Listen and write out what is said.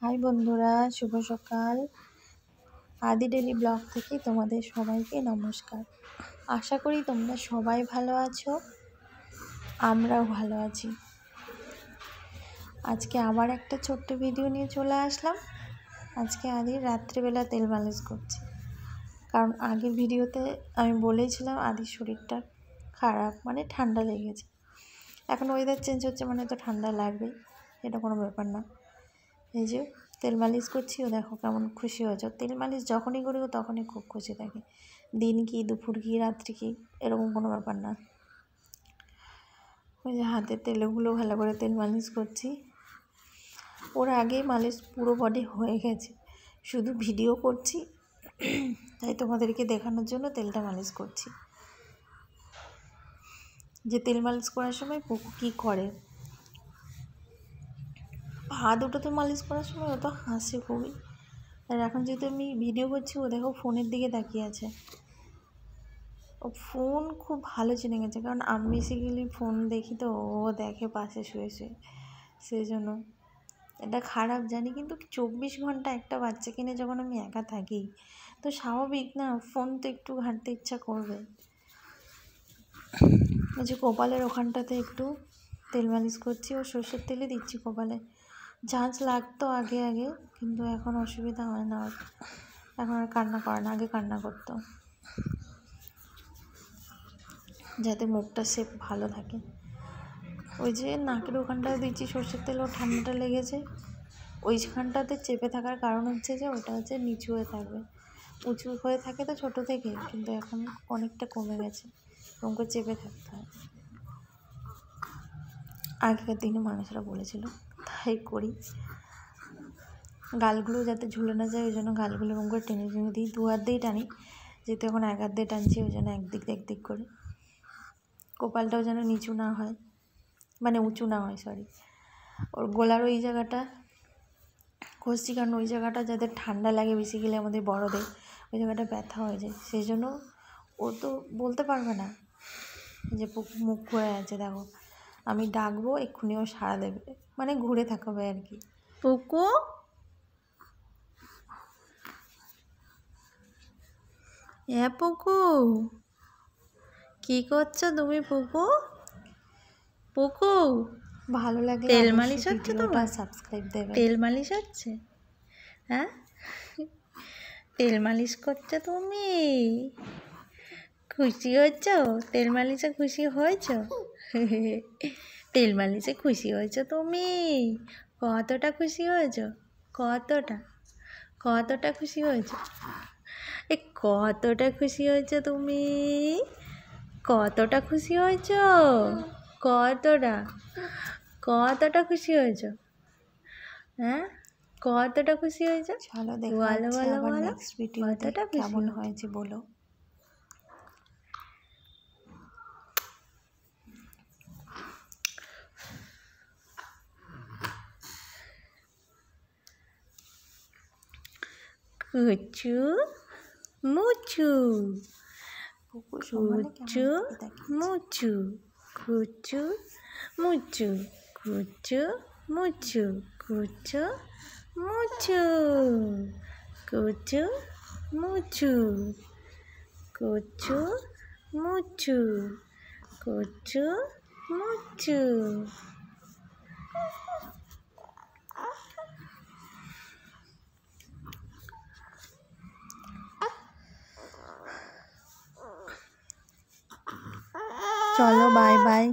High বন্ধুরা, শুভ সকাল। আদি ডেলি ব্লগ থেকে তোমাদের সবাইকে নমস্কার। আশা করি তোমরা সবাই ভালো আছো, আমরাও ভালো আছি। আজকে আবার একটা ছোট্ট ভিডিও নিয়ে চলে আসলাম। আজকে আদির রাত্রিবেলা তেল মালিশ করছি, কারণ আগের ভিডিওতে আমি বলেছিলাম আদির শরীরটা খারাপ, মানে ঠান্ডা লেগেছে। এখন ওয়েদার চেঞ্জ হচ্ছে মানে তো ঠান্ডা লাগবেই, এটা কোনো ব্যাপার না। এই যে তেল মালিশ করছি, ও দেখো কেমন খুশি হয়েছে। তেল মালিশ যখনই করি ও তখনই খুব খুশি থাকে। দিন কি, দুপুর কি, রাত্রি কি, এরকম কোনো ব্যাপার না। ওই যে হাতের তেলগুলো ভালো করে তেল মালিশ করছি। ওর আগেই মালিশ পুরো বডি হয়ে গেছে, শুধু ভিডিও করছি তাই তোমাদেরকে দেখানোর জন্য তেলটা মালিশ করছি। যে তেল মালিশ করার সময় পুকু কী করে, পা দুটোতে মালিশ করার সময় ও তো হাসে খুবই। আর এখন যেহেতু আমি ভিডিও করছি, ও দেখো ফোনের দিকে তাকিয়ে আছে। ও ফোন খুব ভালো চিনে গেছে, কারণ আমি বেসিক্যালি ফোন দেখি, তো ও দেখে পাশে শুয়ে শুয়ে, সেই জন্য। এটা খারাপ জানি, কিন্তু 24 ঘন্টা একটা বাচ্চা কিনে যখন আমি একা থাকি, তো স্বাভাবিক না, ফোন তো একটু ঘাঁটতে ইচ্ছা করবে। ওই যে কপালের ওখানটাতে একটু তেল মালিশ করছি, ও সর্ষের তেলে দিচ্ছি কপালে। ঝাঁঝ লাগতো আগে আগে, কিন্তু এখন অসুবিধা হয় না। এখন আর কান্না করে না, আগে কান্না করতো। যাতে মুখটা শেপ ভালো থাকে। ওই যে নাকের ওখানটায় দিচ্ছি সর্ষের তেল, ও ঠান্ডাটা লেগেছে। ওইখানটাতে চেপে থাকার কারণ হচ্ছে যে ওটা হচ্ছে নিচু হয়ে থাকবে। উঁচু হয়ে থাকে তো ছোটো থেকে, কিন্তু এখন অনেকটা কমে গেছে, ওকে চেপে থাকতে হয়। আগেকার দিনে মানুষরা বলেছিল, তাই করি। গালগুলো যাতে ঝুলে না যায়, ওই জন্য গালগুলো এরকম করে টেনে টেনে দিই। 2 হাত দিয়েই টানি, যেহেতু এখন 1 হাত দিয়ে টানছি, ওই জন্য একদিক করে। কপালটাও যেন নিচু না হয়, মানে উঁচু না হয়, সরি। ওর গলার ওই জায়গাটা ঘষছি, কারণ ওই জায়গাটা যাদের ঠান্ডা লাগে বেসিক্যালি আমাদের বড়দের, ওই জায়গাটা ব্যথা হয়ে যায়। সেই জন্য ও তো বলতে পারবে না যে মুখ ঘুরে আছে, দেখো আমি ডাকবো এক্ষুনি ও সাড়া দেবে, মানে ঘুরে থাকবে আর কি। পুকু, পুকু কি করছো তুমি? পুকু পুকু ভালো লাগলে তেল মালিশ হচ্ছে তোমার সাবস্ক্রাইব দেবে। তেল মালিশ হচ্ছে, হ্যাঁ? তেল মালিশ করছো তুমি? খুশি হয়েছ? তেল মালিশে খুশি হয়েছ? তেল মালিশে খুশি হয়েছ তুমি? কতটা খুশি হয়েছ? কতটা খুশি হয়েছ? কতটা খুশি হয়েছ তুমি? কতটা খুশি হয়েছ? কতটা খুশি হয়েছ? হ্যাঁ, কতটা খুশি হয়েছ? চলো দেখা হচ্ছে আবার নেক্সট ভিডিওতে। কেমন হয়েছে বলো। কুচু মুচু, কুচু মুচু, কুচু মুচু, কুচু মুচু, কুচু মুচু, কুচু মুচু, কুচু মুচু, কুচু মুচু। চলো, বাই বাই।